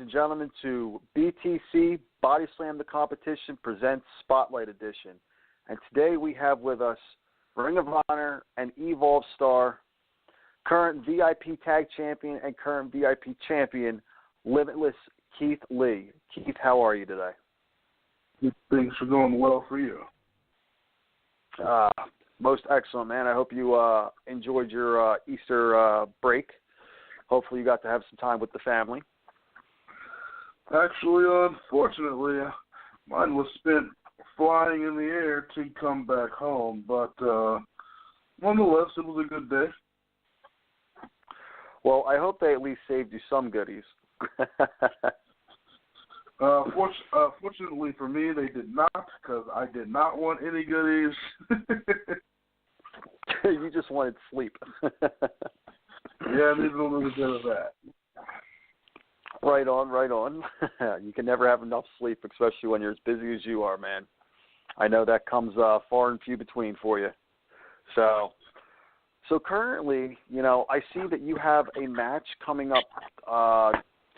and gentlemen, to BTC Body Slam the Competition presents Spotlight Edition. And today we have with us Ring of Honor and Evolve star, current VIP Tag Champion and current VIP Champion, Limitless Keith Lee. Keith, how are you today? Things are going well for you. Most excellent, man. I hope you enjoyed your Easter break. Hopefully you got to have some time with the family. Actually, unfortunately, mine was spent flying in the air to come back home, but nonetheless, it was a good day. Well, I hope they at least saved you some goodies. Fortunately for me, they did not, because I did not want any goodies. You just wanted sleep. Yeah, neither one was good of that. Right on. You can never have enough sleep, especially when you're as busy as you are, man. I know that comes far and few between for you. So currently, I see that you have a match coming up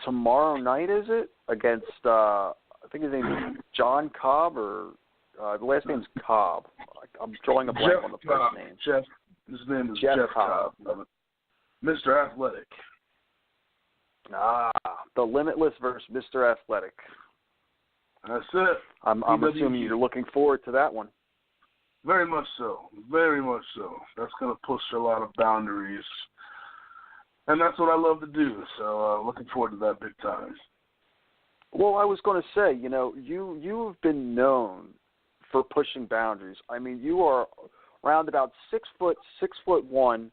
tomorrow night, is it? Against, I think his name is John Cobb, or the last name's Cobb. I'm drawing a blank on the first name. His name is Jeff Cobb. Mr. Athletic. The Limitless versus Mr. Athletic. That's it. I'm assuming you're looking forward to that one. Very much so. Very much so. That's going to push a lot of boundaries. And that's what I love to do. So looking forward to that big time. Well, I was going to say, you've been known for pushing boundaries. I mean, you are around about 6'1",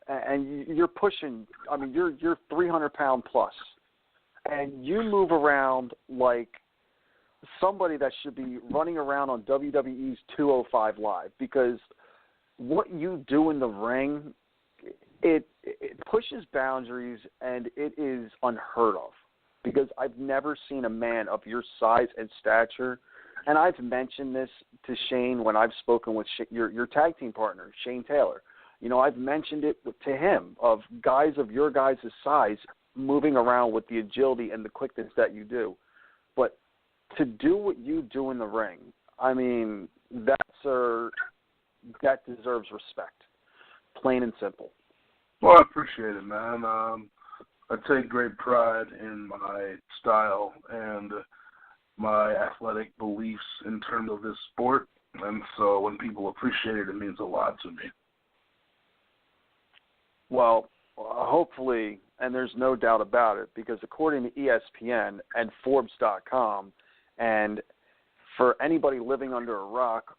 and you're pushing. I mean, you're 300-pound plus, and you move around like somebody that should be running around on WWE's 205 Live, because what you do in the ring, it pushes boundaries, and it is unheard of, because I've never seen a man of your size and stature, and I've mentioned this to Shane when I've spoken with your tag team partner, Shane Taylor. I've mentioned it to him, of guys of your guys' size moving around with the agility and the quickness that you do. But to do what you do in the ring, I mean, that deserves respect, plain and simple. Well, I appreciate it, man. I take great pride in my style and my athletic beliefs in terms of this sport, and so when people appreciate it, it means a lot to me. Well, hopefully, and there's no doubt about it, because according to ESPN and Forbes.com, and for anybody living under a rock,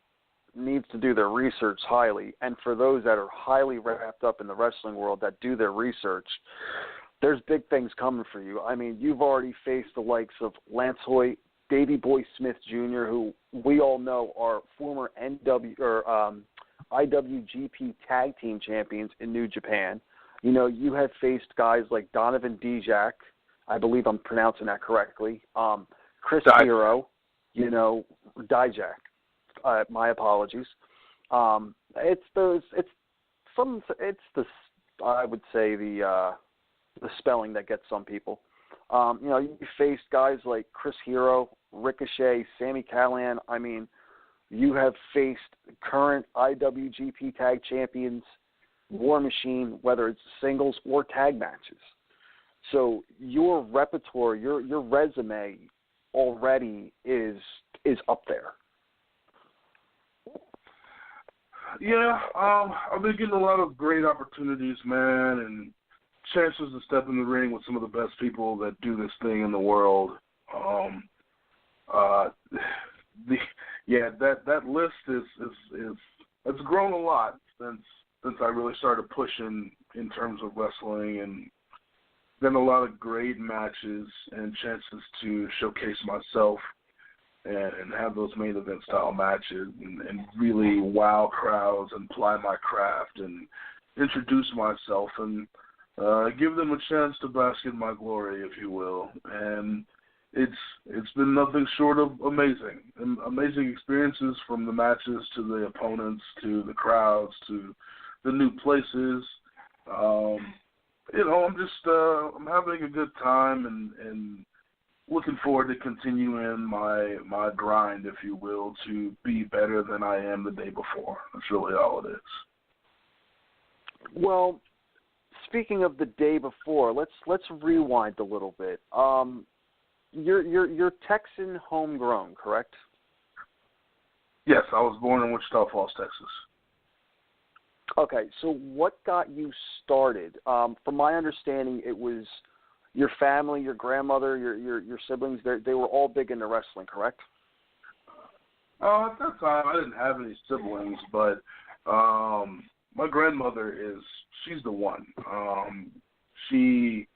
needs to do their research highly, and for those that are highly wrapped up in the wrestling world that do their research, there's big things coming for you. I mean, you've already faced the likes of Lance Hoyt, Davey Boy Smith Jr., who we all know are former IWGP Tag Team Champions in New Japan. You have faced guys like Donovan Dijak, I believe I'm pronouncing that correctly, Chris Hero, Dijak. My apologies. It's the spelling that gets some people. You faced guys like Chris Hero, Ricochet, Sami Callihan. I mean, you have faced current IWGP Tag Champions, War Machine, whether it's singles or tag matches. So your repertoire, your resume already is up there. Yeah, I've been getting a lot of great opportunities, man, and chances to step in the ring with some of the best people that do this thing in the world. That list it's grown a lot since I really started pushing in terms of wrestling, and been a lot of great matches and chances to showcase myself and have those main event style matches and really wow crowds and ply my craft and introduce myself and give them a chance to bask in my glory, if you will. And it's been nothing short of amazing. And amazing experiences, from the matches to the opponents to the crowds to the new places. I'm having a good time and looking forward to continuing my grind, if you will, to be better than I am the day before. That's really all it is. Well, speaking of the day before, let's rewind a little bit. You're Texan homegrown, correct? Yes, I was born in Wichita Falls, Texas. Okay, so what got you started? From my understanding, it was your family, your grandmother, your siblings. They were all big into wrestling, correct? At that time, I didn't have any siblings, but my grandmother she's the one. She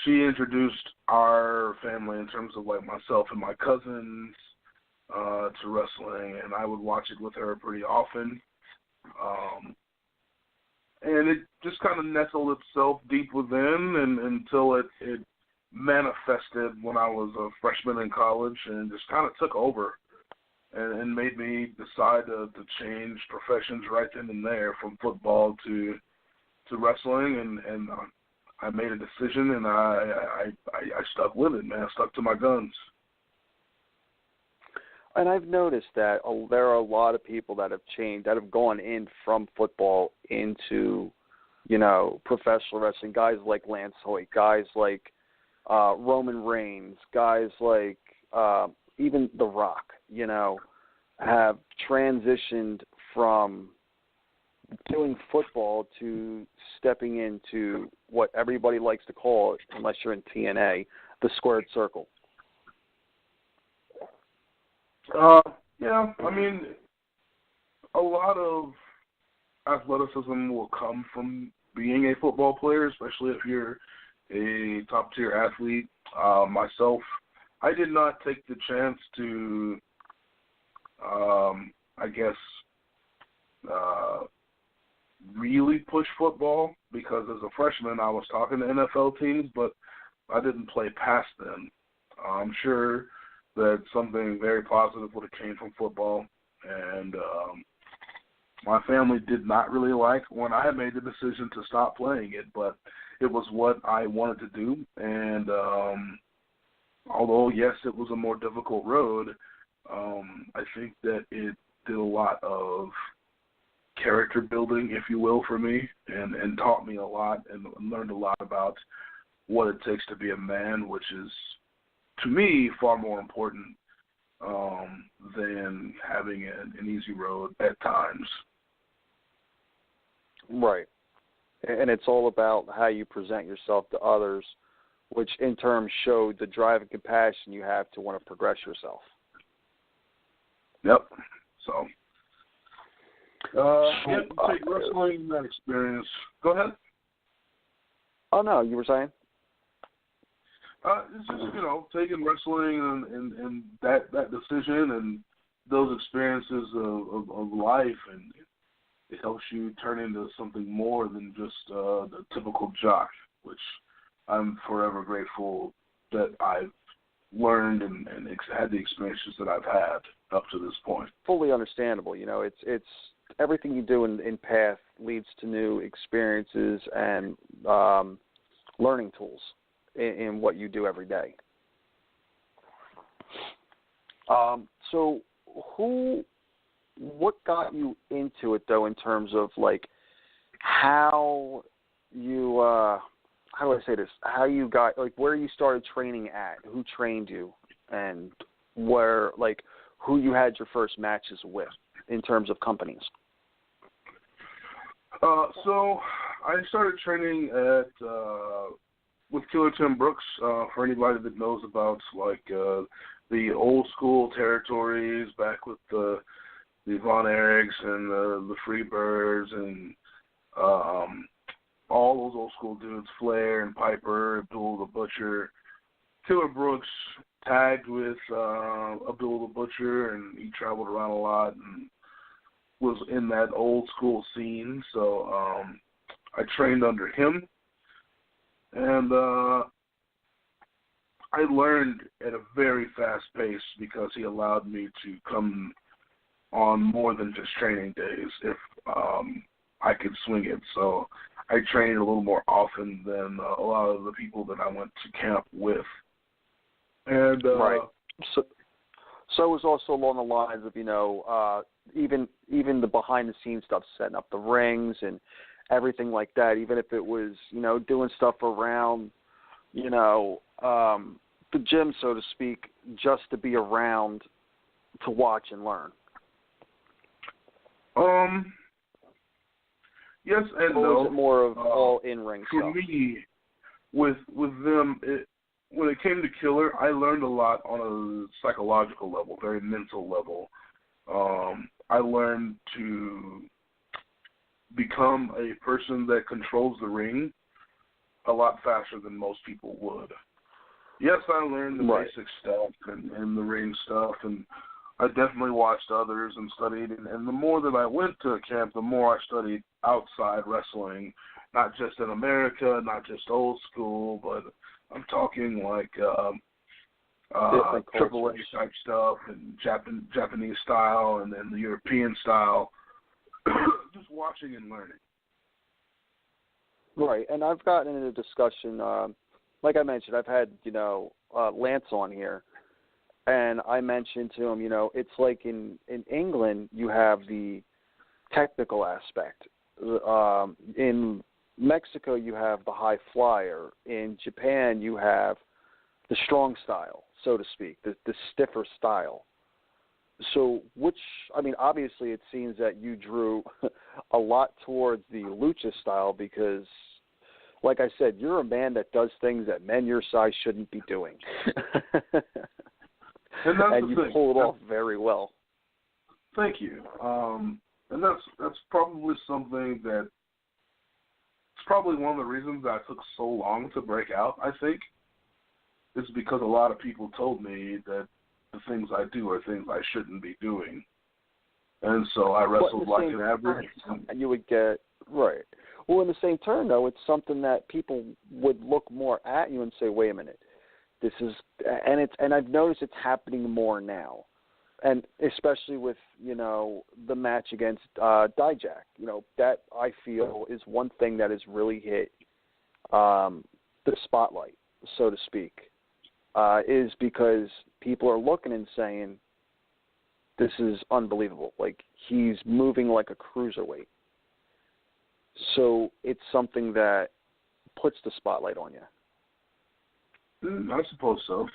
introduced our family in terms of like myself and my cousins to wrestling, and I would watch it with her pretty often. And it just kind of nestled itself deep within until it manifested when I was a freshman in college and just kind of took over and made me decide to change professions right then and there from football to wrestling. And I made a decision, and I stuck with it, man. I stuck to my guns. And I've noticed that there are a lot of people that have changed, that have gone in from football into, professional wrestling. Guys like Lance Hoyt, guys like Roman Reigns, guys like even The Rock, have transitioned from doing football to stepping into what everybody likes to call, unless you're in TNA, the squared circle. Yeah, I mean, a lot of athleticism will come from being a football player, especially if you're a top-tier athlete. Myself, I did not take the chance to, really push football because as a freshman I was talking to NFL teams, but I didn't play past them. I'm sure that something very positive would have came from football, and my family did not really like when I made the decision to stop playing it, but it was what I wanted to do, and although, yes, it was a more difficult road, I think that it did a lot of character building, if you will, for me, and taught me a lot and learned a lot about what it takes to be a man, which is, to me, far more important than having an easy road at times. Right. And it's all about how you present yourself to others, which in turn showed the drive and compassion you have to want to progress yourself. Yep. So, take wrestling in that experience. Go ahead. Oh, no, you were saying? It's just, taking wrestling and that decision and those experiences of life, and it helps you turn into something more than just the typical jock, which I'm forever grateful that I've learned and had the experiences that I've had up to this point. Fully understandable. It's everything you do in path leads to new experiences and learning tools in what you do every day. So what got you into it, though, in terms of, like, how you, how do I say this, how you got, like, where you started training at, who trained you, and where, like, who you had your first matches with in terms of companies? So I started training with Killer Tim Brooks, for anybody that knows about, like, the old school territories back with the Von Erichs and the Freebirds and all those old school dudes, Flair and Piper, Abdul the Butcher. Killer Brooks tagged with Abdul the Butcher, and he traveled around a lot and was in that old school scene. So I trained under him, and I learned at a very fast pace because he allowed me to come on more than just training days if I could swing it. So I trained a little more often than a lot of the people that I went to camp with. And right. So it was also along the lines of, even the behind the scenes stuff, setting up the rings and everything like that. Even if it was, doing stuff around, the gym, so to speak, just to be around to watch and learn. Yes and no. Or was it more of all in-ring for stuff? For me, with them, when it came to Killer, I learned a lot on a psychological level, very mental level. I learned to become a person that controls the ring a lot faster than most people would. Yes, I learned the basic stuff and the ring stuff, and I definitely watched others and studied. And the more that I went to camp, the more I studied outside wrestling, not just in America, not just old school, but I'm talking like Triple H type stuff and Japanese style and then the European style. Just watching and learning. Right, and I've gotten into a discussion. Like I mentioned, I've had Lance on here, and I mentioned to him, it's like in England you have the technical aspect. In Mexico you have the high flyer. In Japan you have the strong style, so to speak, the stiffer style. So obviously it seems that you drew a lot towards the lucha style because, like I said, you're a man that does things that men your size shouldn't be doing. And you pull it off very well. Thank you. And that's probably something that it's probably one of the reasons that I took so long to break out, I think. It's because a lot of people told me that the things I do are things I shouldn't be doing. And so I wrestled like an average. You would get, right. Well, in the same turn, though, it's something that people would look more at you and say, wait a minute, this is, and I've noticed it's happening more now. And especially with, the match against Dijak, that I feel is one thing that has really hit the spotlight, so to speak, is because people are looking and saying, this is unbelievable. Like, he's moving like a cruiserweight. So it's something that puts the spotlight on you. I suppose so.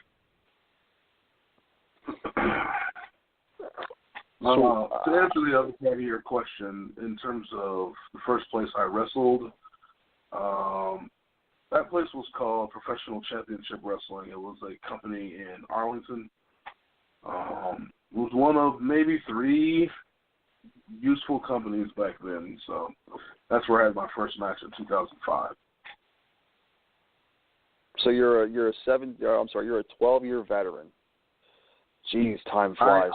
To answer the other part of your question, in terms of the first place I wrestled, that place was called Professional Championship Wrestling. It was a company in Arlington. It was one of maybe 3 useful companies back then. So that's where I had my first match in 2005. So you're a 12-year veteran. Jeez, time flies.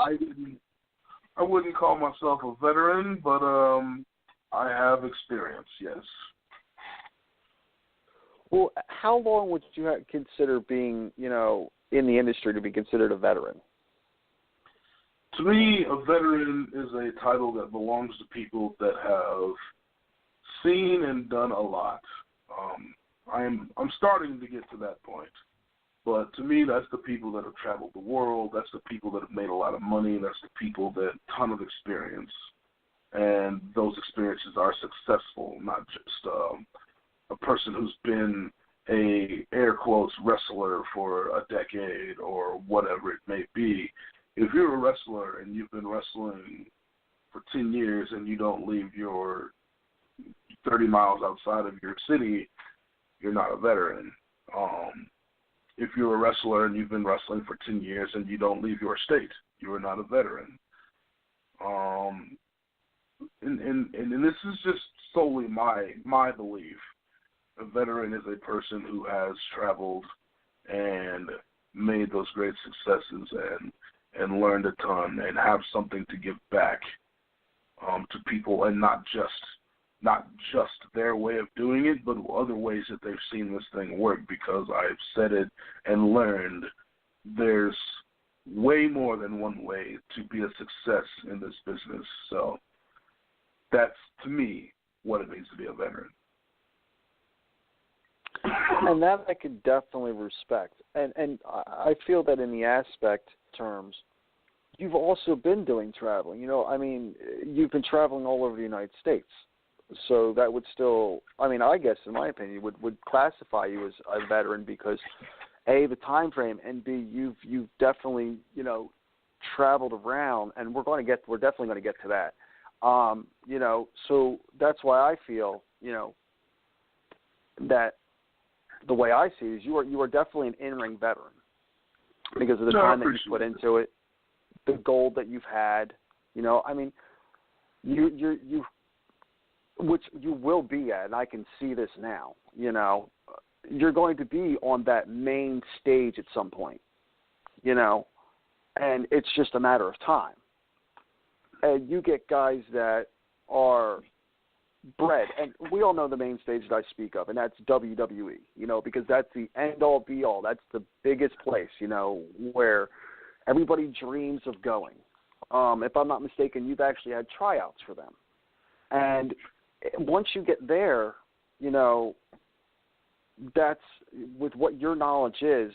I wouldn't call myself a veteran, but I have experience, yes. Well, how long would you consider being, in the industry to be considered a veteran? To me, a veteran is a title that belongs to people that have seen and done a lot. I'm starting to get to that point. But to me, that's the people that have traveled the world. That's the people that have made a lot of money. That's the people that ton of experience. And those experiences are successful, not just a person who's been a, air quotes, wrestler for a decade or whatever it may be. If you're a wrestler and you've been wrestling for 10 years and you don't leave your 30 miles outside of your city, you're not a veteran. If you're a wrestler and you've been wrestling for 10 years and you don't leave your state, you are not a veteran. And this is just solely my belief. A veteran is a person who has traveled and made those great successes and learned a ton and have something to give back to people, and not just their way of doing it, but other ways that they've seen this thing work, because I've said it and learned there's way more than one way to be a success in this business. So that's, to me, what it means to be a veteran. And that I could definitely respect. And I feel that in the aspect terms, you've also been doing traveling. You know, I mean, you've been traveling all over the United States. So that would still, I mean, I guess, in my opinion, would classify you as a veteran because, A, the time frame, and B, you've definitely, you know, traveled around, and we're definitely going to get to that. You know, so that's why I feel, you know, that the way I see it is you are definitely an in-ring veteran because of the time that you put into it, the gold that you've had. You know, I mean, you which you will be at, and I can see this now. You know, you're going to be on that main stage at some point. You know, and it's just a matter of time. And you get guys that are bred, and we all know the main stage that I speak of, and that's WWE, you know, because that's the end-all, be-all. That's the biggest place, you know, where everybody dreams of going. If I'm not mistaken, you've actually had tryouts for them. And once you get there, you know, that's with what your knowledge is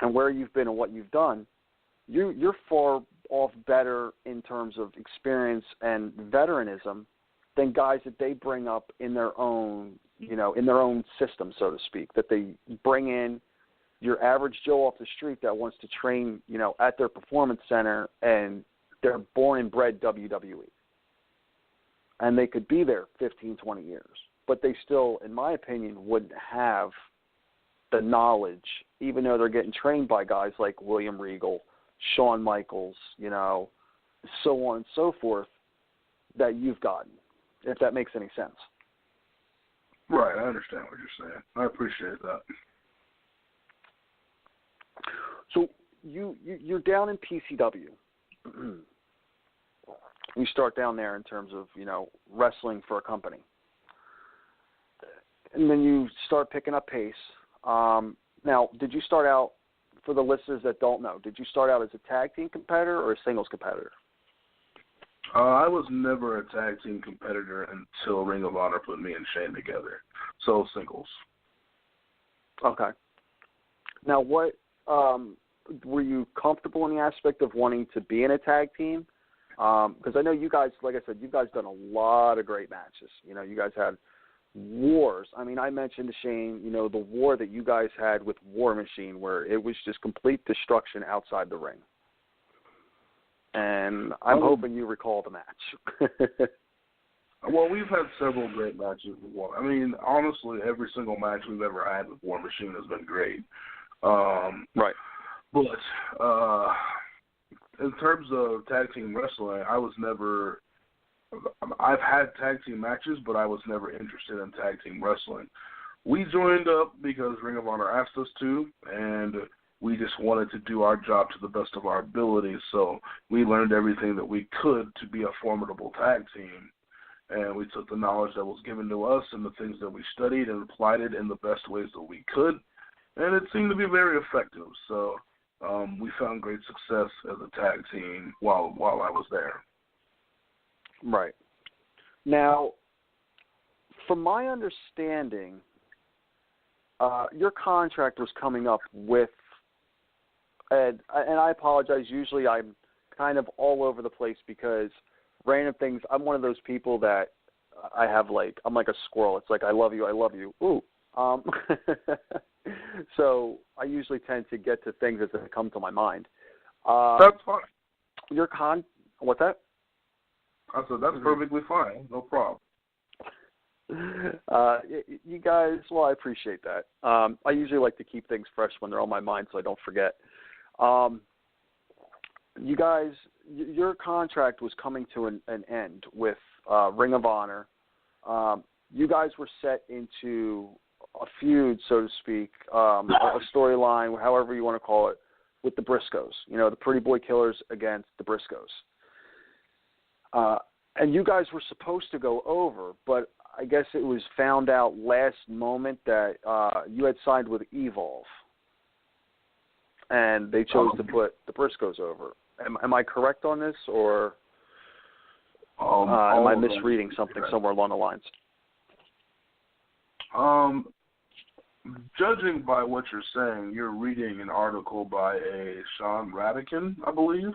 and where you've been and what you've done, you're far off better in terms of experience and veteranism than guys that they bring up in their own, you know, in their own system, so to speak, that they bring in your average Joe off the street that wants to train, you know, at their performance center, and they're born and bred WWE. And they could be there 15, 20 years, but they still, in my opinion, wouldn't have the knowledge, even though they're getting trained by guys like William Regal, Shawn Michaels, you know, so on and so forth, that you've gotten, if that makes any sense. Right, I understand what you're saying. I appreciate that. So you're down in PCW. You start down there in terms of, you know, wrestling for a company. And then you start picking up pace. Now, did you start out, for the listeners that don't know, did you start out as a tag team competitor or a singles competitor? I was never a tag team competitor until Ring of Honor put me and Shane together. So singles. Okay. Now, what were you comfortable in the aspect of wanting to be in a tag team? Because I know you guys, like I said, you guys done a lot of great matches. You know, you guys had wars. I mean, I mentioned to Shane, you know, the war that you guys had with War Machine, where it was just complete destruction outside the ring. And I'm hoping you recall the match. Well, we've had several great matches with War. I mean, honestly, every single match we've ever had with War Machine has been great. Right. But in terms of tag team wrestling, I've had tag team matches, but I was never interested in tag team wrestling. We joined up because Ring of Honor asked us to, and we just wanted to do our job to the best of our ability. So we learned everything that we could to be a formidable tag team. And we took the knowledge that was given to us and the things that we studied and applied it in the best ways that we could. And it seemed to be very effective. So we found great success as a tag team while I was there. Right. Now, from my understanding, your contract was coming up with, and I apologize, usually I'm kind of all over the place because random things, I'm one of those people that I have I'm like a squirrel. It's like, I love you. Ooh. So I usually tend to get to things as they come to my mind. That's fine. What's that? I said, that's perfectly fine. No problem. You guys, well, I appreciate that. I usually like to keep things fresh when they're on my mind so I don't forget. You guys, your contract was coming to an end with Ring of Honor. You guys were set into a feud, so to speak, a storyline, however you want to call it, with the Briscoes. You know, the Pretty Boy Killers against the Briscoes. And you guys were supposed to go over, but I guess it was found out last moment that you had signed with Evolve, and they chose to put the Briscoes over. Am I correct on this, or am I misreading something somewhere along the lines? judging by what you're saying, you're reading an article by a Sean Radican, I believe.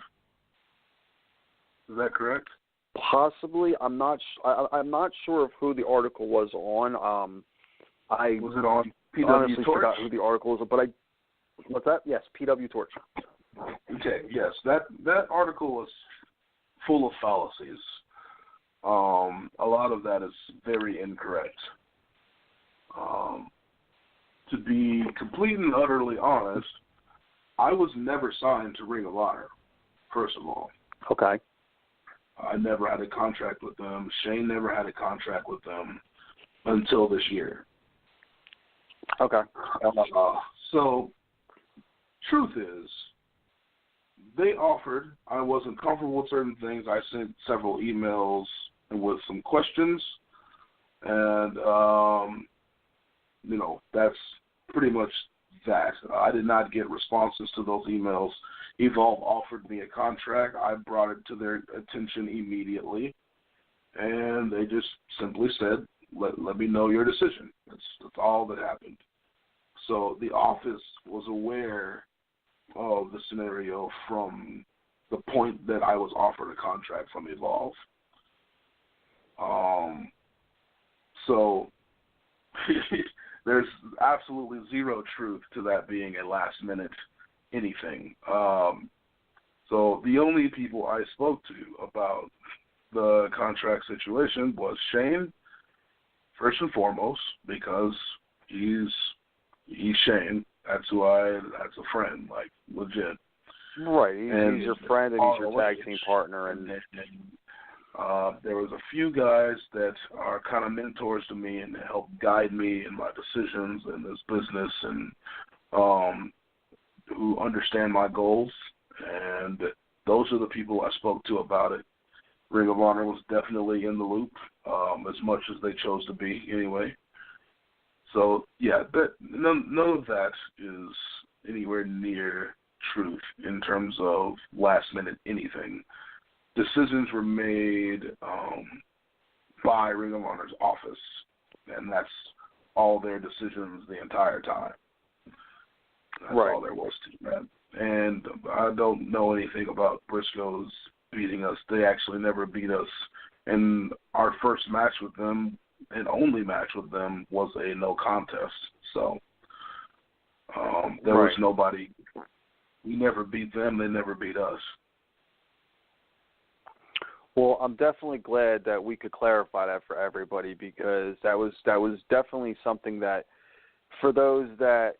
Is that correct? Possibly. I'm not sure of who the article was on. Was it on PW honestly Torch? Forgot who the article was, but what's that? Yes, PW Torch. Okay, yes, that article was full of fallacies. A lot of that is very incorrect. To be complete and utterly honest, I was never signed to Ring of Honor, first of all. Okay. I never had a contract with them. Shane never had a contract with them until this year. Okay. So, truth is, they offered. I wasn't comfortable with certain things. I sent several emails with some questions, and that's pretty much that. I did not get responses to those emails. Evolve offered me a contract. I brought it to their attention immediately, and they just simply said, let me know your decision. That's all that happened. So the office was aware of the scenario from the point that I was offered a contract from Evolve. So there's absolutely zero truth to that being a last-minute anything. So the only people I spoke to about the contract situation was Shane, first and foremost, because he's Shane. That's a friend, like, legit. Right, he's your friend and he's your tag team partner. And there was a few guys that are kind of mentors to me and help guide me in my decisions in this business, and who understand my goals, and those are the people I spoke to about it. Ring of Honor was definitely in the loop, as much as they chose to be anyway. So, yeah, none of that is anywhere near truth in terms of last-minute anything. Decisions were made by Ring of Honor's office, and that's all their decisions the entire time. That's right. all there was to that. And I don't know anything about Briscoes beating us. They actually never beat us. And our first match with them, and only match with them, was a no contest. So there was nobody. We never beat them. They never beat us. Well, I'm definitely glad that we could clarify that for everybody, because that was definitely something that, for those that,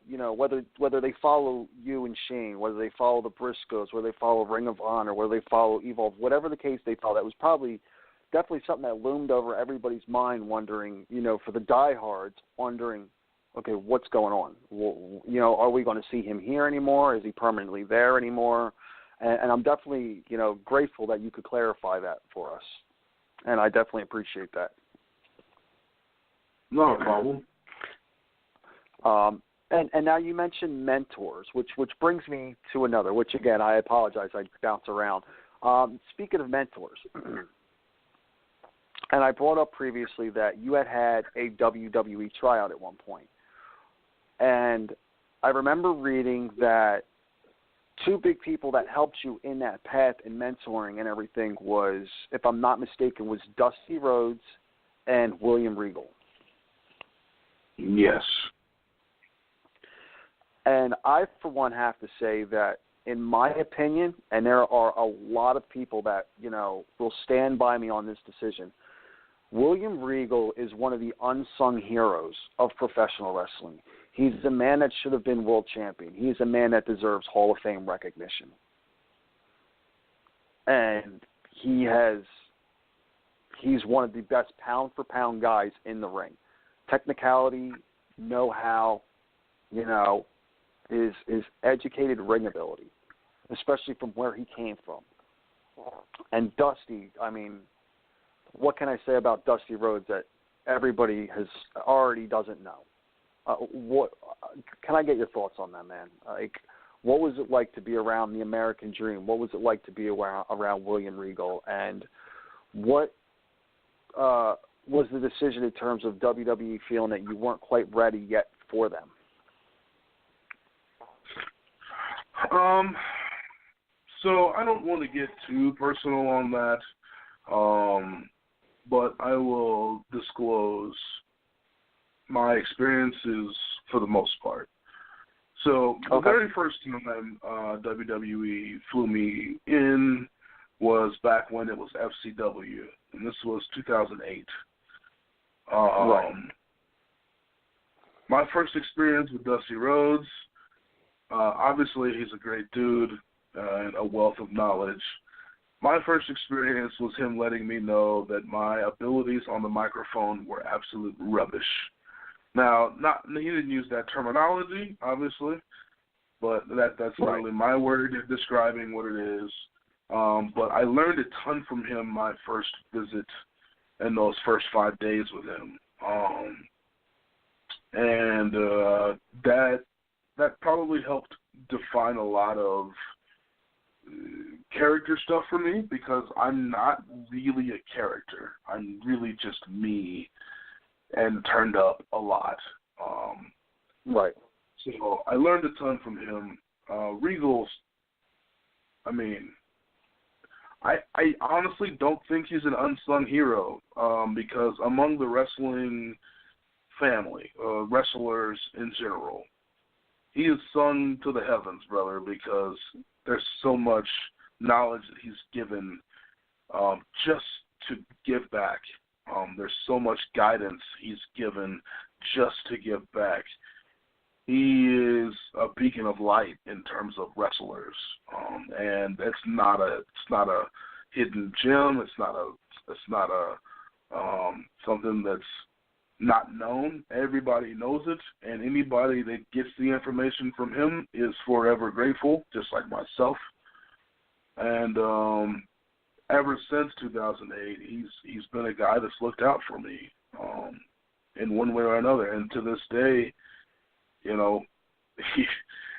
whether they follow you and Shane, whether they follow the Briscoes, whether they follow Ring of Honor, whether they follow Evolve, whatever the case they follow, that was definitely something that loomed over everybody's mind, wondering, for the diehards, wondering, okay, what's going on? Well, are we going to see him here anymore? Is he permanently there anymore? And I'm definitely, grateful that you could clarify that for us. And I definitely appreciate that. No problem. And now you mentioned mentors, which brings me to another, which, again, I apologize, I bounce around. Speaking of mentors, and I brought up previously that you had a WWE tryout at one point. And I remember reading that two big people that helped you in that path in mentoring and everything was, if I'm not mistaken, was Dusty Rhodes and William Regal. Yes. And I, for one, have to say that, in my opinion, and there are a lot of people that, will stand by me on this decision, William Regal is one of the unsung heroes of professional wrestling. He's a man that should have been world champion. He's a man that deserves Hall of Fame recognition. And he's one of the best pound-for-pound guys in the ring. Technicality, know-how, his educated ring ability, especially from where he came from. And Dusty, what can I say about Dusty Rhodes that everybody already doesn't know? What can I get your thoughts on that, man? What was it like to be around the American Dream? What was it like to be around William Regal? And what was the decision in terms of WWE feeling that you weren't quite ready yet for them? So I don't want to get too personal on that, but I will disclose my experiences for the most part. So the very first time WWE flew me in was back when it was FCW, and this was 2008. Right. My first experience with Dusty Rhodes, obviously he's a great dude and a wealth of knowledge. My first experience was him letting me know that my abilities on the microphone were absolute rubbish. Now, he didn't use that terminology, obviously, but that's literally my word describing what it is. But I learned a ton from him my first visit and those first 5 days with him. And that probably helped define a lot of character stuff for me, because I'm not really a character. I'm really just me and turned up a lot. Right. So I learned a ton from him. Regal's, I mean, I honestly don't think he's an unsung hero, because among the wrestling family, wrestlers in general, he is sung to the heavens, brother, because there's so much knowledge that he's given just to give back. There's so much guidance he's given just to give back. He is a beacon of light in terms of wrestlers, and it's not a hidden gem. It's not a something that's not known. Everybody knows it, and anybody that gets the information from him is forever grateful, just like myself. And ever since 2008, he's been a guy that's looked out for me in one way or another. And to this day, you know,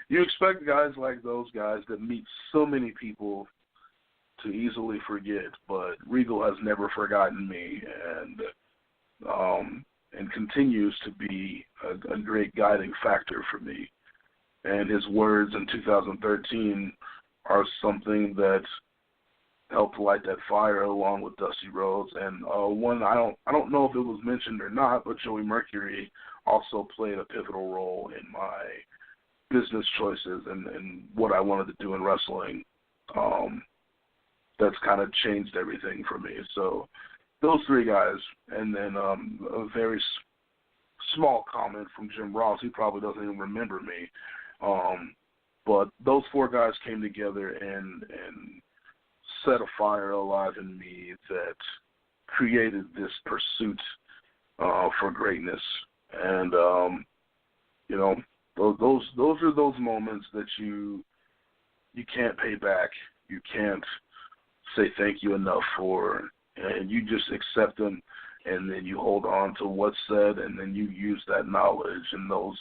you expect guys like those guys that meet so many people to easily forget, but Regal has never forgotten me, and continues to be a great guiding factor for me. And his words in 2013 are something that helped light that fire along with Dusty Rhodes. And one I don't know if it was mentioned or not, but Joey Mercury also played a pivotal role in my business choices and what I wanted to do in wrestling. That's kind of changed everything for me. So those three guys, and then a very small comment from Jim Ross. He probably doesn't even remember me. But those four guys came together and set a fire alive in me that created this pursuit for greatness. And you know, those are those moments that you can't pay back. You can't say thank you enough for, and you just accept them, and then you hold on to what's said, and then you use that knowledge and those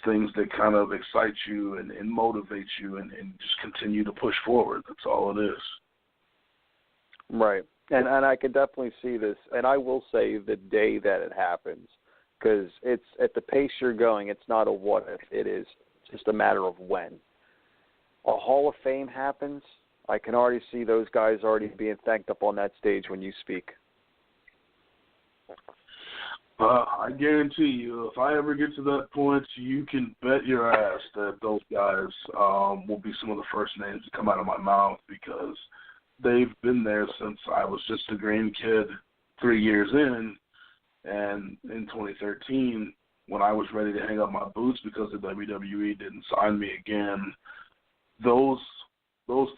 things that kind of excite you and motivate you and just continue to push forward. That's all it is. Right. And I can definitely see this, and I will say the day that it happens, because it's at the pace you're going, it's not a what if, it is just a matter of when. A Hall of Fame happens, I can already see those guys already being thanked up on that stage when you speak. I guarantee you, if I ever get to that point, you can bet your ass that those guys will be some of the first names to come out of my mouth, because they've been there since I was just a green kid 3 years in. And in 2013, when I was ready to hang up my boots because the WWE didn't sign me again, those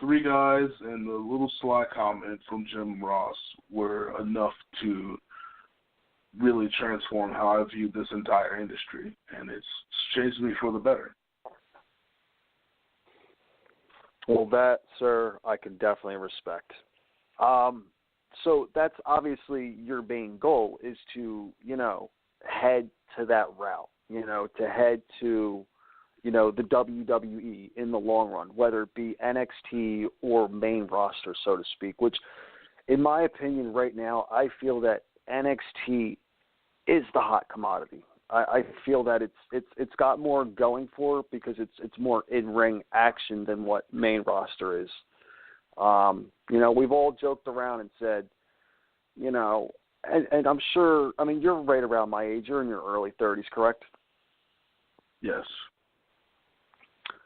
three guys and the little sly comment from Jim Ross were enough to really transform how I viewed this entire industry, and it's changed me for the better. Well, that, sir, I can definitely respect. So that's obviously your main goal, is to, head to that route, to head to, the WWE in the long run, whether it be NXT or main roster, so to speak, which, in my opinion right now, I feel that NXT is the hot commodity. I feel that it's got more going for it because it's more in-ring action than what main roster is. We've all joked around and said, and I'm sure, I mean, you're right around my age. You're in your early 30s, correct? Yes.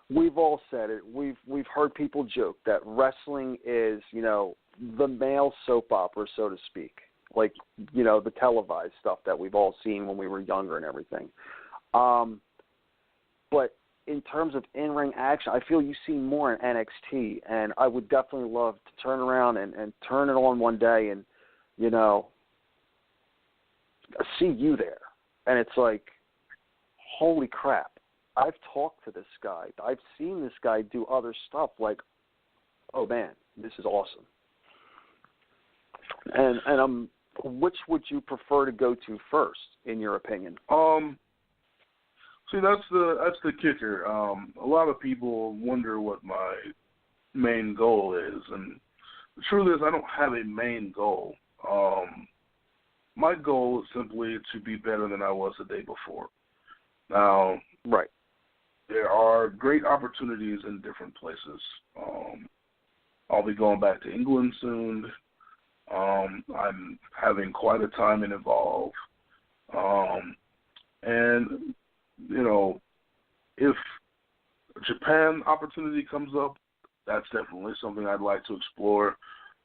We've all said it. We've heard people joke that wrestling is, the male soap opera, so to speak. Like, the televised stuff that we've all seen when we were younger and everything. But in terms of in-ring action, I feel you see more in NXT, and I would definitely love to turn around and turn it on one day and, see you there. And it's like, holy crap, I've talked to this guy. I've seen this guy do other stuff like, oh, man, this is awesome. And which would you prefer to go to first, in your opinion? See, that's the kicker. A lot of people wonder what my main goal is, and the truth is I don't have a main goal. My goal is simply to be better than I was the day before. Now, right. There are great opportunities in different places. I'll be going back to England soon. I'm having quite a time in Evolve. And, if a Japan opportunity comes up, that's definitely something I'd like to explore.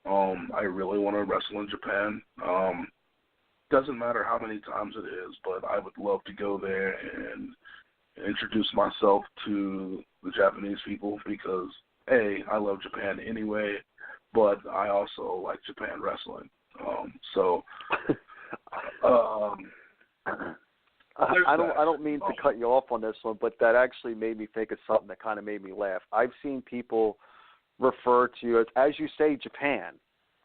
I really want to wrestle in Japan. Doesn't matter how many times it is, but I would love to go there and introduce myself to the Japanese people because, A, I love Japan anyway, but I also like Japan wrestling. I don't mean to cut you off on this one, but that actually made me think of something that kind of made me laugh. I've seen people refer to you as you say, Japan.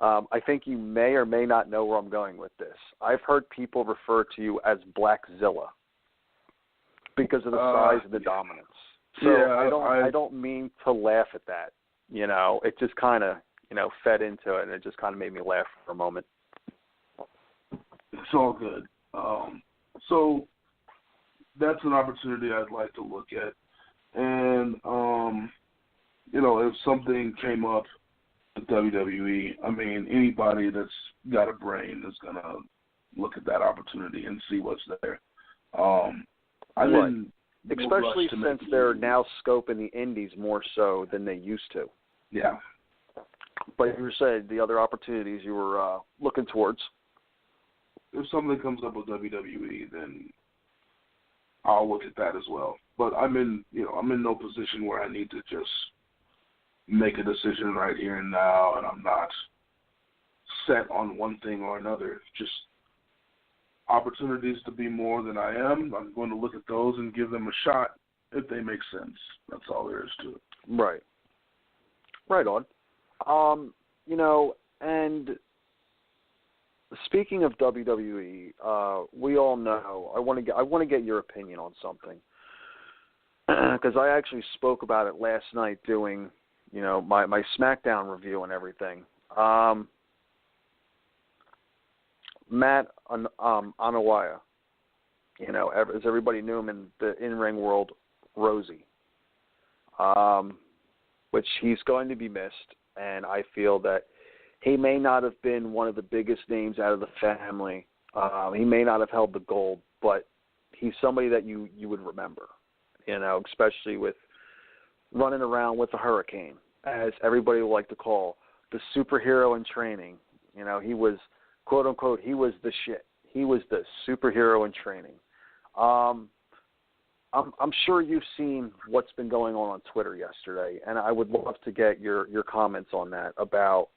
I think you may or may not know where I'm going with this. I've heard people refer to you as Blackzilla because of the size and the dominance. So I don't mean to laugh at that. It just kind of, fed into it, and it just kind of made me laugh for a moment. It's all good. So that's an opportunity I'd like to look at. And, if something came up with WWE, I mean, anybody that's got a brain is going to look at that opportunity and see what's there. Especially since they're now scoping the indies more so than they used to. Yeah. But you said the other opportunities you were looking towards. If something comes up with WWE, then I'll look at that as well. But I'm in no position where I need to just make a decision right here and now, and I'm not set on one thing or another. Just opportunities to be more than I am. I'm going to look at those and give them a shot if they make sense. That's all there is to it. Right. Right on. And speaking of WWE, we all know. I want to get your opinion on something because I actually spoke about it last night doing, my SmackDown review and everything. Matt Anoa'i, as everybody knew him in the in-ring world, Rosie, which he's going to be missed, and I feel that he may not have been one of the biggest names out of the family. He may not have held the gold, but he's somebody that you would remember, especially with running around with the Hurricane, as everybody would like to call the superhero in training. He was, quote unquote, he was the shit. He was the superhero in training. I'm sure you've seen what's been going on Twitter yesterday, and I would love to get your comments on that about,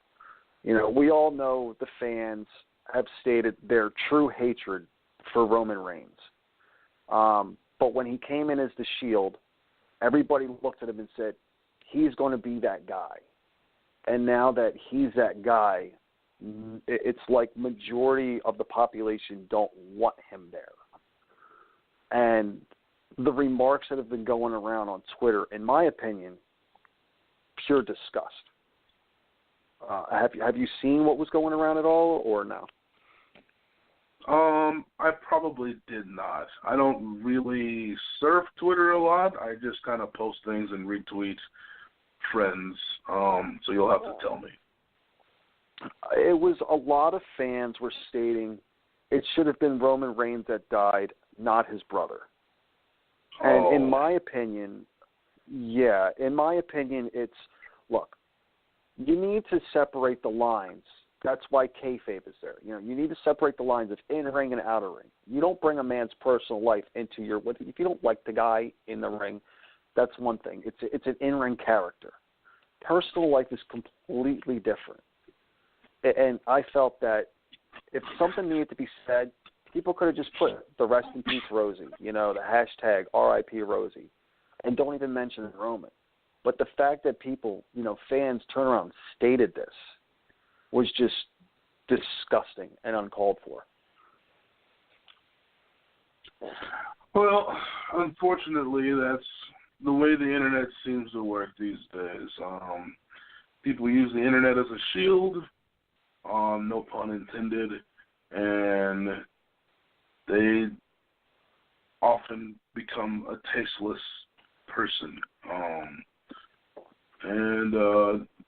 we all know the fans have stated their true hatred for Roman Reigns. But when he came in as the Shield, everybody looked at him and said, he's going to be that guy. And now that he's that guy, it's like majority of the population don't want him there. And the remarks that have been going around on Twitter, in my opinion, pure disgust. Have you seen what was going around at all, or no? I probably did not. I don't really surf Twitter a lot. I just kind of post things and retweet friends. So you'll have to tell me. It was a lot of fans were stating it should have been Roman Reigns that died, not his brother. And in my opinion, it's, look, you need to separate the lines. That's why kayfabe is there. You know, you need to separate the lines of in-ring and outer-ring. You don't bring a man's personal life into your, if you don't like the guy in the ring, that's one thing. It's an in-ring character. Personal life is completely different. And I felt that if something needed to be said, people could have just put the rest in peace Rosie, you know, the hashtag RIP Rosie, and don't even mention Roman. But the fact that people, you know, fans turn around and stated this was just disgusting and uncalled for. Well, unfortunately, that's the way the internet seems to work these days. People use the internet as a shield, no pun intended, and they often become a tasteless person. And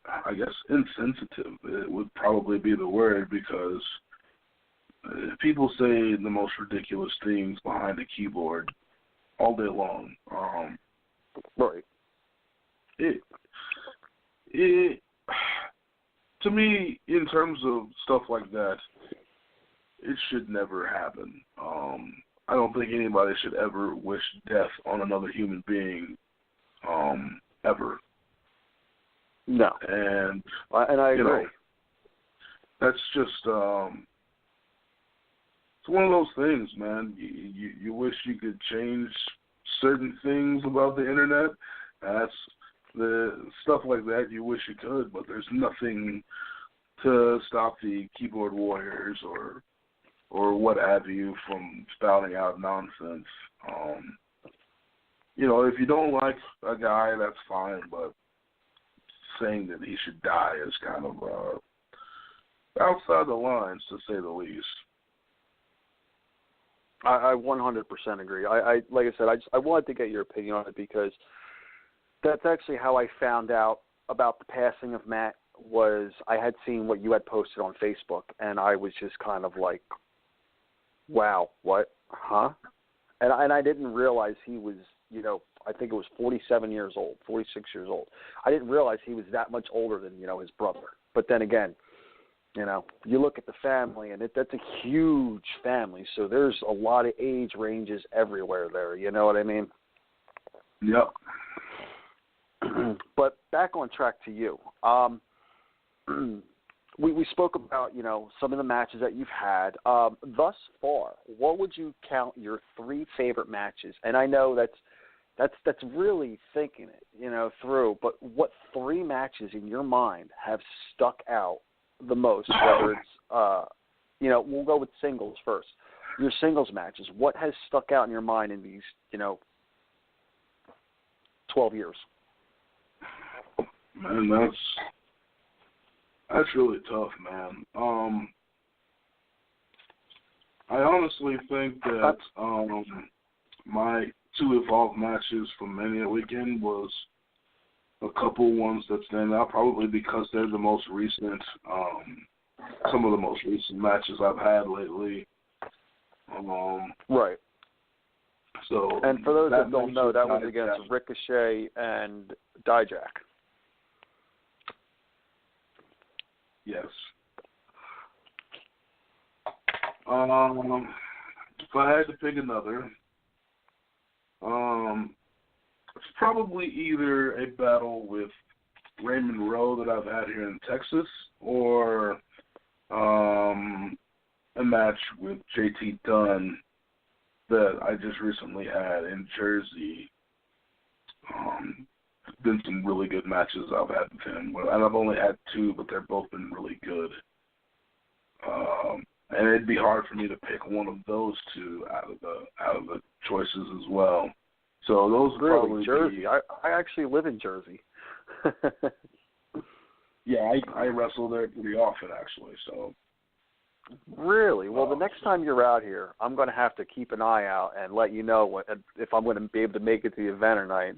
I guess insensitive, it would probably be the word, because people say the most ridiculous things behind a keyboard all day long. Right. It to me, in terms of stuff like that, it should never happen. I don't think anybody should ever wish death on another human being, ever. No. And I agree. Know, that's just it's one of those things, man. You wish you could change certain things about the internet. That's the stuff like that you wish you could, but there's nothing to stop the keyboard warriors or what have you from spouting out nonsense. You know, if you don't like a guy, that's fine, but saying that he should die is kind of outside the lines, to say the least. I 100% agree. I like I said, I wanted to get your opinion on it, because that's actually how I found out about the passing of Matt. Was I had seen what you had posted on Facebook, and I was just kind of like, wow, what? Huh? And I didn't realize he was, you know, I think it was 47 years old, 46 years old. I didn't realize he was that much older than, you know, his brother. But then again, you know, you look at the family, and that's a huge family, so there's a lot of age ranges everywhere there, you know what I mean? Yep. But back on track to you. We spoke about, you know, some of the matches that you've had. Thus far, what would you count your 3 favorite matches? And I know that's really thinking it, you know, through. But what 3 matches in your mind have stuck out the most? Whether it's, you know, we'll go with singles first. Your singles matches. What has stuck out in your mind in these, you know, 12 years? Man, that's really tough, man. I honestly think that my 2 Evolve matches from Mania weekend was a couple ones that stand out, probably because they're the most recent, some of the most recent matches I've had lately. Right. So, and for those that don't know, that was against Ricochet and Dijak. Yes. If I had to pick another, it's probably either a battle with Raymond Rowe that I've had here in Texas, or a match with JT Dunn that I just recently had in Jersey. Been some really good matches I've had with him, and I've only had 2, but they've both been really good. And it'd be hard for me to pick one of those 2 out of the choices as well. So those would really probably Jersey. be. I actually live in Jersey. Yeah, I wrestle there pretty often, actually. So Really? Well, the next time you're out here, I'm going to have to keep an eye out and let you know if I'm going to be able to make it to the event or not.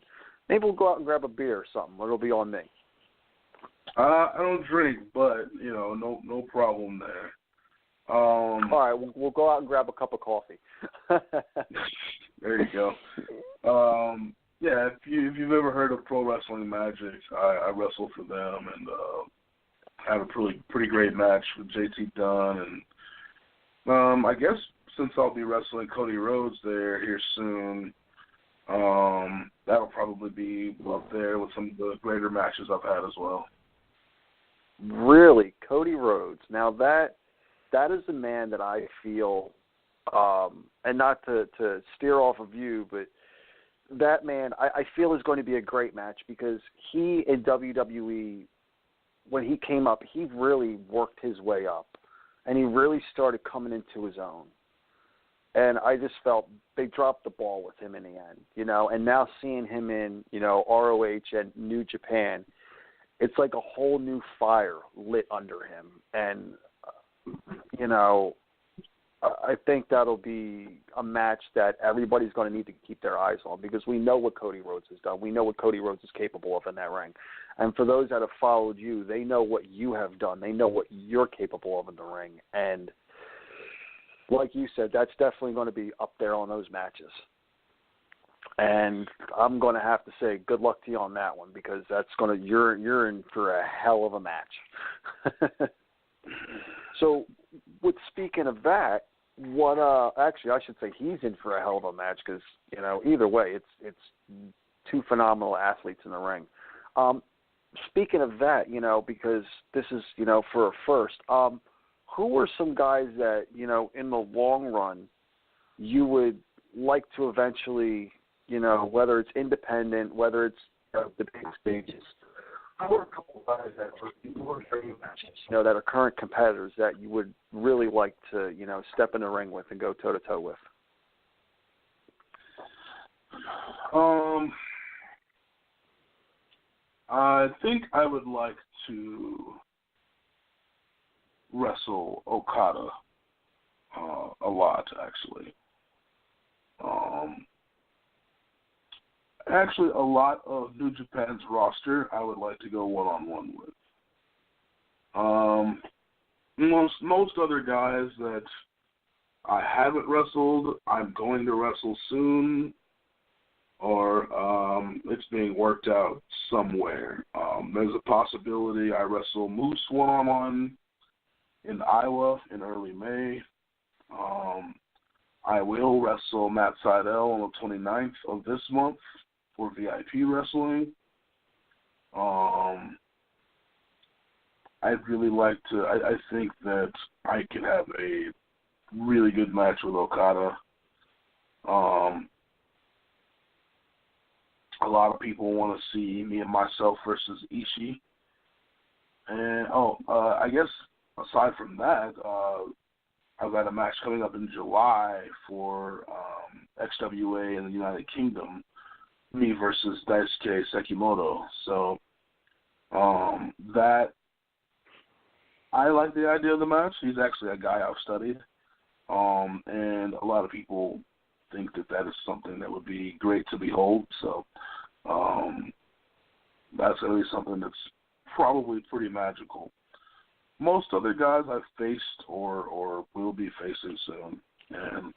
Maybe we'll go out and grab a beer or something. It'll be on me. I don't drink, but no problem there. All right, we'll go out and grab a cup of coffee. There you go. Yeah, if you've ever heard of Pro Wrestling Magic, I wrestle for them and had a pretty great match with JT Dunn, and I guess since I'll be wrestling Cody Rhodes here soon, that'll probably be up there with some of the greater matches I've had as well. Really, Cody Rhodes. Now that is the man that I feel, and not to steer off of you, but that man I feel is going to be a great match because he in WWE, when he came up, he really worked his way up, and he really started coming into his own. And I just felt they dropped the ball with him in the end, and now seeing him in, RoH and New Japan, it's like a whole new fire lit under him. And, I think that'll be a match that everybody's going to need to keep their eyes on because we know what Cody Rhodes has done. We know what Cody Rhodes is capable of in that ring. And for those that have followed you, they know what you have done. They know what you're capable of in the ring. And like you said, that's definitely going to be up there on those matches. And I'm going to have to say good luck to you on that one because you're in for a hell of a match. So, speaking of that, actually I should say he's in for a hell of a match because either way it's two phenomenal athletes in the ring. Speaking of that, because this is for a first, who are some guys that in the long run you would like to eventually whether it's independent, whether it's the big stages? Who are a couple of guys that are current competitors that you would really like to, step in the ring with and go toe-to-toe with? I think I would like to wrestle Okada a lot, actually. Actually, a lot of New Japan's roster I would like to go one-on-one with. Most other guys that I haven't wrestled, I'm going to wrestle soon, or it's being worked out somewhere. There's a possibility I wrestle Moose one-on-one in Iowa in early May. I will wrestle Matt Sydal on the 29th of this month for VIP wrestling. I'd really like to, I think that I could have a really good match with Okada. A lot of people want to see me and myself versus Ishii. And, I guess aside from that, I've got a match coming up in July for XWA in the United Kingdom, me versus Daisuke Sekimoto. So that I like the idea of the match. He's actually a guy I've studied, and a lot of people think that is something that would be great to behold. So that's going to be something that's probably pretty magical. Most other guys I've faced or will be facing soon, and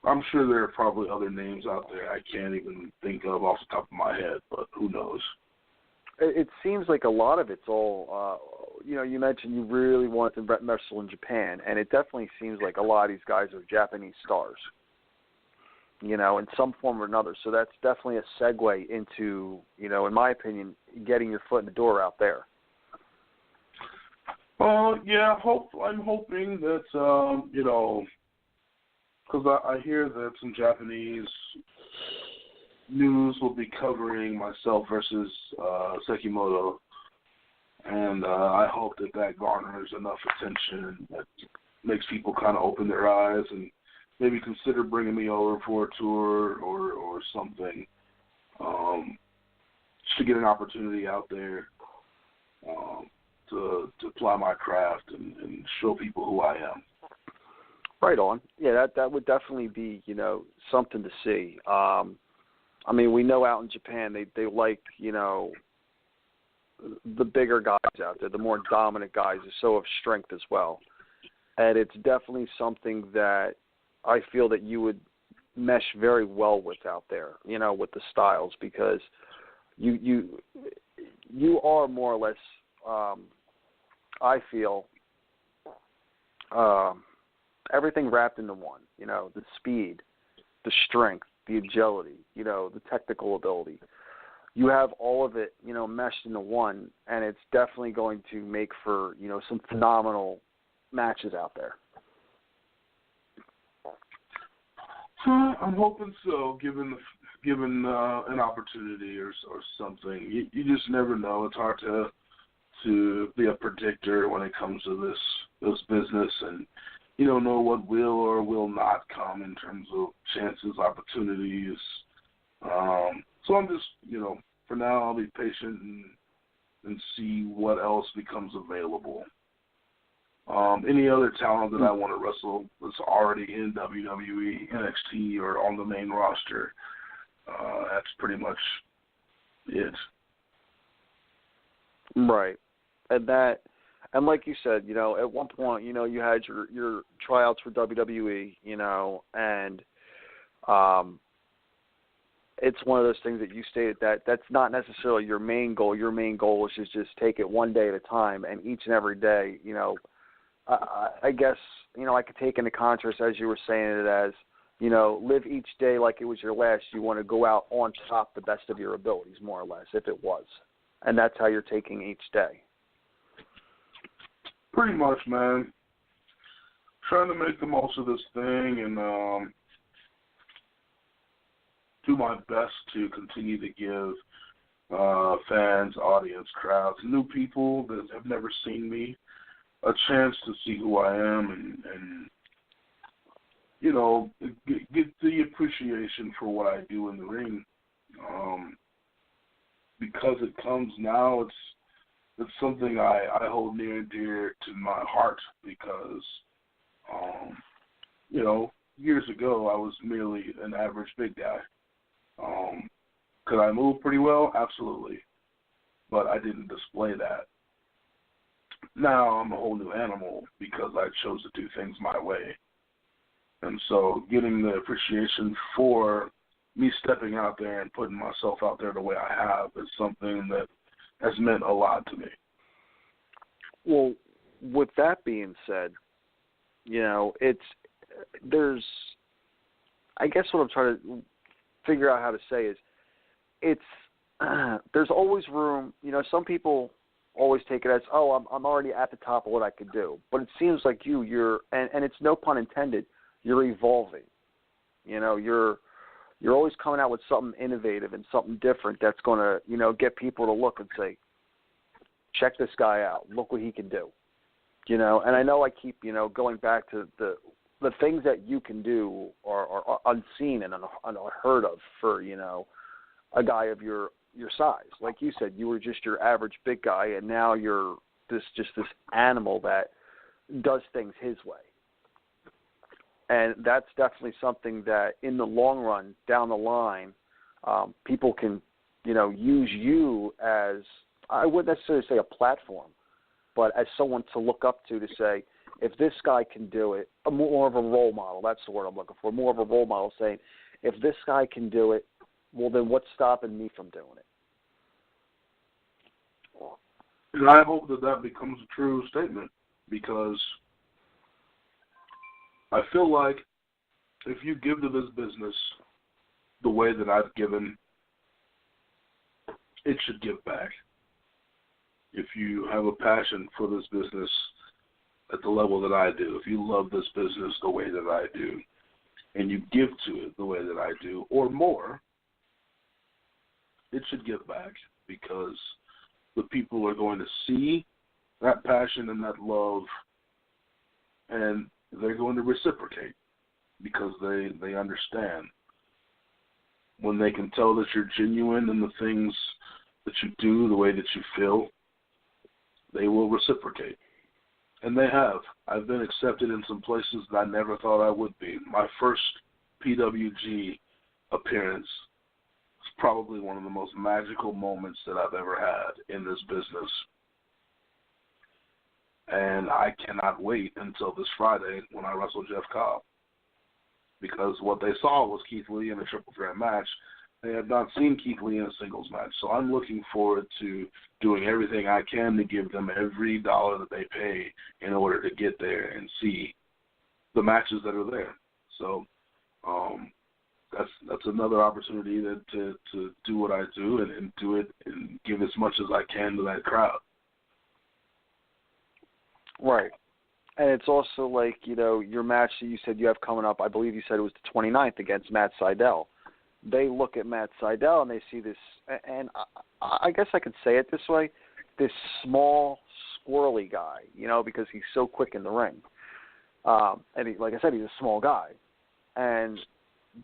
I'm sure there are probably other names out there I can't even think of off the top of my head, but who knows? It seems like a lot of it's all, you mentioned you really want to wrestle in Japan, and it definitely seems like a lot of these guys are Japanese stars, in some form or another. So that's definitely a segue into, in my opinion, getting your foot in the door out there. Yeah, I'm hoping that, because I hear that some Japanese news will be covering myself versus Sekimoto, and I hope that garners enough attention that makes people kind of open their eyes and maybe consider bringing me over for a tour or something, just to get an opportunity out there. to apply my craft and show people who I am. Right on. Yeah, that would definitely be, something to see. I mean, we know out in Japan they like, the bigger guys out there, the more dominant guys, are so of strength as well. And it's definitely something that I feel that you would mesh very well with out there, with the styles, because you are more or less, I feel, everything wrapped into one. The speed, the strength, the agility, the technical ability. You have all of it, meshed into one, and it's definitely going to make for, some phenomenal matches out there. I'm hoping so, given an opportunity or something. You just never know. It's hard to be a predictor when it comes to this business, and you don't know what will or will not come in terms of chances, opportunities. So I'm just, for now, I'll be patient and see what else becomes available. Any other talent that I want to wrestle that's already in WWE, NXT, or on the main roster, that's pretty much it. Right. And like you said, at one point, you had your tryouts for WWE, and it's one of those things that you stated that's not necessarily your main goal. Your main goal is just take it one day at a time, and each and every day, I guess, I could take into contrast, as you were saying it, as, live each day like it was your last. You want to go out on top the best of your abilities, more or less, if it was. And that's how you're taking each day. Pretty much, man. Trying to make the most of this thing and do my best to continue to give fans, audience, crowds, new people that have never seen me a chance to see who I am and get the appreciation for what I do in the ring. Because it comes now, it's something I hold near and dear to my heart because, years ago I was merely an average big guy. Could I move pretty well? Absolutely. But I didn't display that. Now I'm a whole new animal because I chose to do things my way. And so getting the appreciation for me stepping out there and putting myself out there the way I have is something that has meant a lot to me. Well, with that being said, there's, I guess what I'm trying to figure out how to say is, there's always room. Some people always take it as, I'm already at the top of what I could do. But it seems like you're, and it's no pun intended, you're evolving. You're always coming out with something innovative and something different that's going to, get people to look and say, check this guy out. Look what he can do. And I know I keep, going back to the things that you can do are unseen and unheard of for, a guy of your size. Like you said, you were just your average big guy, and now you're this animal that does things his way. And that's definitely something that in the long run, down the line, people can, use you as, I wouldn't necessarily say a platform, but as someone to look up to say, if this guy can do it, more of a role model, that's the word I'm looking for, more of a role model saying, if this guy can do it, well, then what's stopping me from doing it? And I hope that becomes a true statement because I feel like if you give to this business the way that I've given, it should give back. If you have a passion for this business at the level that I do, if you love this business the way that I do, and you give to it the way that I do, or more, it should give back because the people are going to see that passion and that love, and they're going to reciprocate because they understand. When they can tell that you're genuine in the things that you do, the way that you feel, they will reciprocate. And they have. I've been accepted in some places that I never thought I would be. My first PWG appearance is probably one of the most magical moments that I've ever had in this business. And I cannot wait until this Friday when I wrestle Jeff Cobb. Because what they saw was Keith Lee in a triple threat match. They have not seen Keith Lee in a singles match. So I'm looking forward to doing everything I can to give them every dollar that they pay in order to get there and see the matches that are there. So that's another opportunity to do what I do and do it and give as much as I can to that crowd. Right. And it's also like, your match that you said you have coming up, I believe you said it was the 29th against Matt Sydal. They look at Matt Sydal and they see this, and I guess I could say it this way, this small, squirrely guy, because he's so quick in the ring. And like I said, he's a small guy. And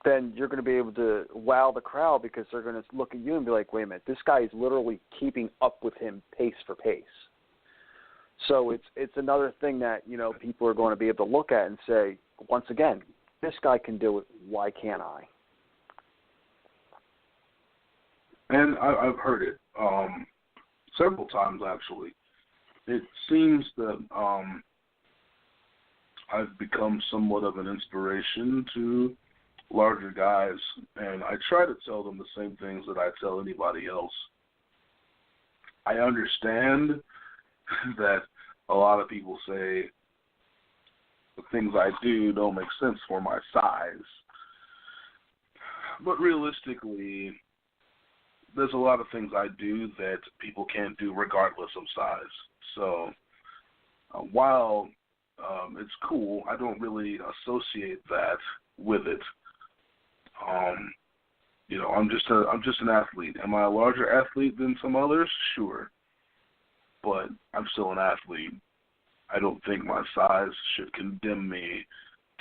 then you're going to be able to wow the crowd because they're going to look at you and be like, wait a minute, this guy is literally keeping up with him pace for pace. So it's another thing that, people are going to be able to look at and say, once again, this guy can do it, why can't I? And I've heard it several times, actually. It seems that I've become somewhat of an inspiration to larger guys, and I try to tell them the same things that I tell anybody else. I understand that a lot of people say the things I do don't make sense for my size. But realistically, there's a lot of things I do that people can't do regardless of size. So while it's cool, I don't really associate that with it. I'm just an athlete. Am I a larger athlete than some others? Sure. But I'm still an athlete. I don't think my size should condemn me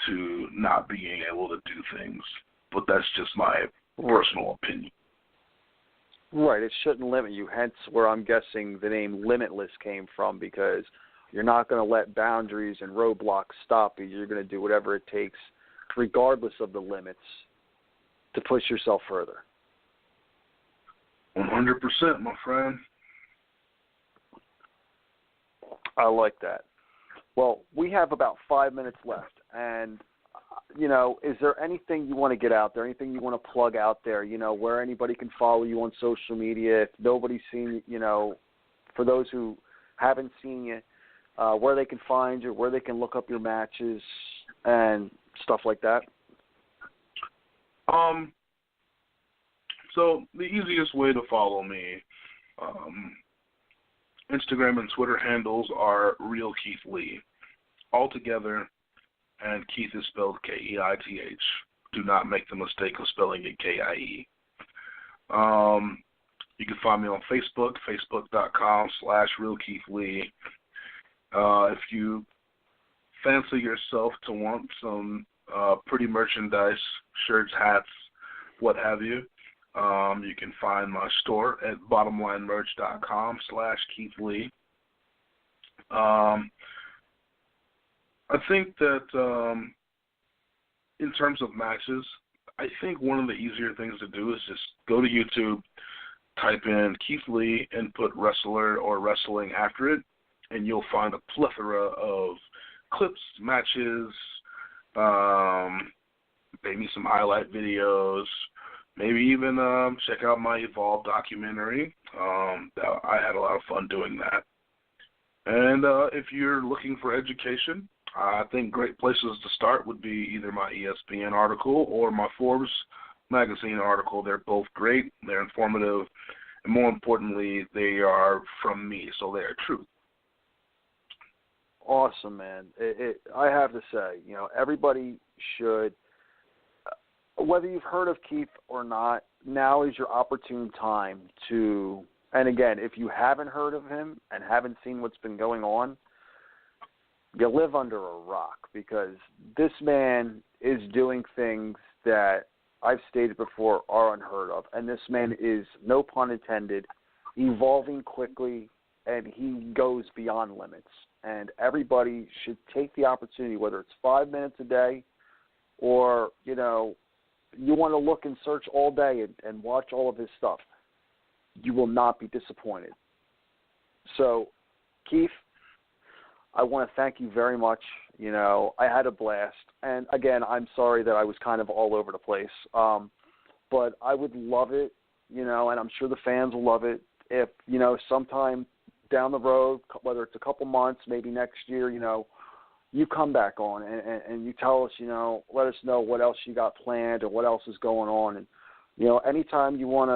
to not being able to do things. But that's just my personal opinion. Right, it shouldn't limit you, hence where I'm guessing the name Limitless came from, because you're not going to let boundaries and roadblocks stop you. You're going to do whatever it takes, regardless of the limits, to push yourself further. 100%, my friend. I like that. Well, we have about 5 minutes left, and is there anything you want to get out there, anything you want to plug out there, where anybody can follow you on social media? If nobody's seen you, for those who haven't seen you, where they can find you, where they can look up your matches and stuff like that? So the easiest way to follow me, Instagram and Twitter handles are Real Keith Lee, all together, and Keith is spelled Keith. Do not make the mistake of spelling it Kie. You can find me on Facebook, facebook.com/RealKeithLee. If you fancy yourself to want some pretty merchandise, shirts, hats, what have you, you can find my store at bottomlinemerch.com/KeithLee. I think that in terms of matches, I think one of the easier things to do is just go to YouTube, type in Keith Lee, and put wrestler or wrestling after it, and you'll find a plethora of clips, matches, maybe some highlight videos, maybe even check out my Evolve documentary. I had a lot of fun doing that. And if you're looking for education, I think great places to start would be either my ESPN article or my Forbes magazine article. They're both great. They're informative. And more importantly, they are from me, so they are true. Awesome, man. I have to say, everybody should, whether you've heard of Keith or not, now is your opportune time to, and again, if you haven't heard of him and haven't seen what's been going on, you live under a rock, because this man is doing things that I've stated before are unheard of. And this man is, no pun intended, evolving quickly and he goes beyond limits. And everybody should take the opportunity, whether it's 5 minutes a day or, you know, you want to look and search all day and watch all of his stuff. You will not be disappointed. So, Keith, I want to thank you very much. You know, I had a blast. And, again, I'm sorry that I was kind of all over the place. But I would love it, you know, and I'm sure the fans will love it if, you know, sometime down the road, whether it's a couple months, maybe next year, you know, you come back on and you tell us, you know, let us know what else you got planned or what else is going on. And, you know, anytime you want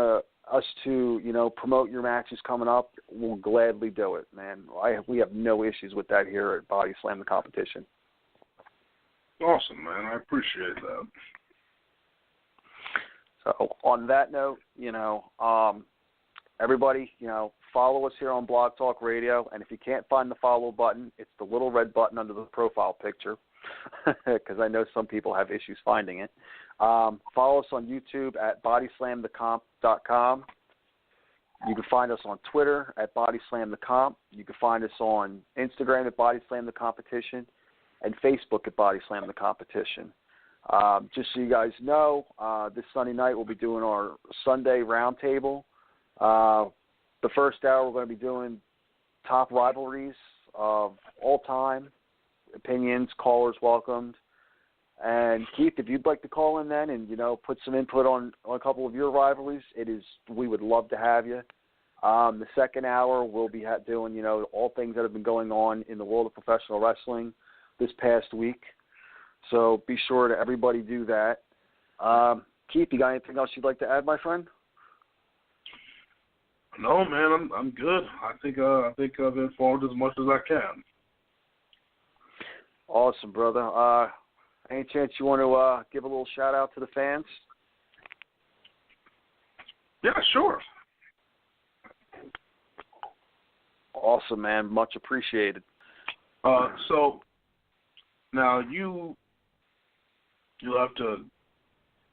us to, you know, promote your matches coming up, we'll gladly do it, man. We have no issues with that here at Body Slam the Competition. Awesome, man. I appreciate that. So on that note, you know, everybody, you know, follow us here on Blog Talk Radio. And if you can't find the follow button, it's the little red button under the profile picture, because I know some people have issues finding it. Follow us on YouTube at bodyslamthecomp.com. You can find us on Twitter at bodyslamthecomp. You can find us on Instagram at bodyslamthecompetition and Facebook at bodyslamthecompetition. Just so you guys know, this Sunday night we'll be doing our Sunday roundtable. The first hour we're going to be doing top rivalries of all time, opinions, callers welcomed. And Keith, if you'd like to call in then and, you know, put some input on a couple of your rivalries, we would love to have you. The second hour we'll be doing, you know, all things that have been going on in the world of professional wrestling this past week. So be sure to everybody do that. Keith, you got anything else you'd like to add, my friend? No, man, I'm good. I think I've informed as much as I can. Awesome, brother. Any chance you want to give a little shout out to the fans? Yeah, sure. Awesome, man. Much appreciated. So now you'll have to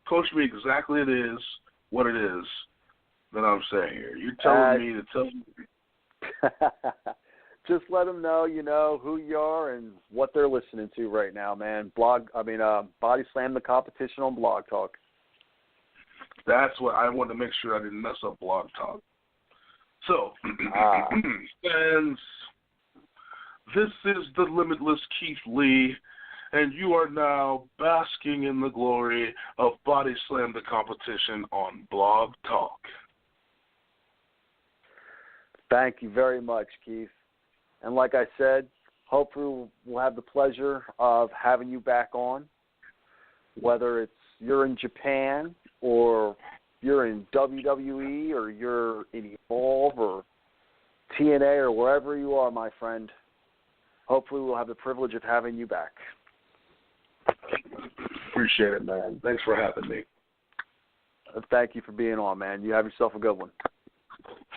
coach me exactly what it is that I'm saying here. You're telling me to tell me. Just let them know, you know, who you are and what they're listening to right now, man. Body Slam the Competition on Blog Talk. That's what I wanted to make sure I didn't mess up Blog Talk. So, fans, this is the limitless Keith Lee, and you are now basking in the glory of Body Slam the Competition on Blog Talk. Thank you very much, Keith. And like I said, hopefully we'll have the pleasure of having you back on, whether you're in Japan or you're in WWE or you're in Evolve or TNA or wherever you are, my friend. Hopefully we'll have the privilege of having you back. Appreciate it, man. Thanks for having me. Thank you for being on, man. You have yourself a good one.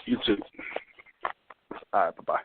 You too. All right, bye-bye.